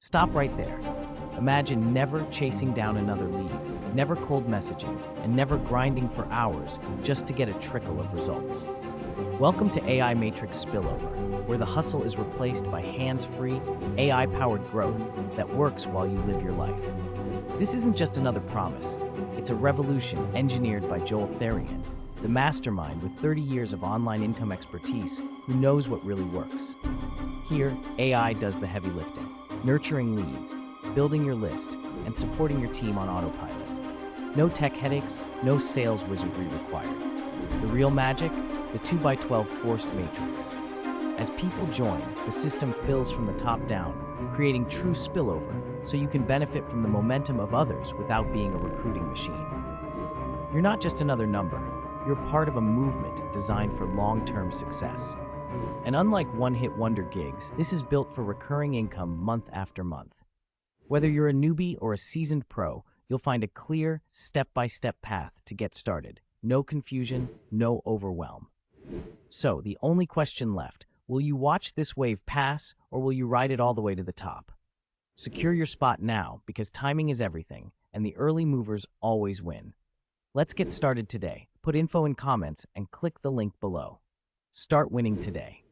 Stop right there. Imagine never chasing down another lead, never cold messaging, and never grinding for hours just to get a trickle of results. Welcome to AI Matrix Spillover, where the hustle is replaced by hands-free, AI-powered growth that works while you live your life. This isn't just another promise. It's a revolution engineered by Joel Therian, the mastermind with 30 years of online income expertise who knows what really works. Here, AI does the heavy lifting, nurturing leads, building your list, and supporting your team on autopilot. No tech headaches, no sales wizardry required. The real magic? The 2x12 forced matrix. As people join, the system fills from the top down, creating true spillover so you can benefit from the momentum of others without being a recruiting machine. You're not just another number, you're part of a movement designed for long-term success. And unlike one-hit wonder gigs, this is built for recurring income month after month. Whether you're a newbie or a seasoned pro, you'll find a clear, step-by-step path to get started. No confusion, no overwhelm. So, the only question left, will you watch this wave pass or will you ride it all the way to the top? Secure your spot now because timing is everything and the early movers always win. Let's get started today. Put info in comments and click the link below. Start winning today.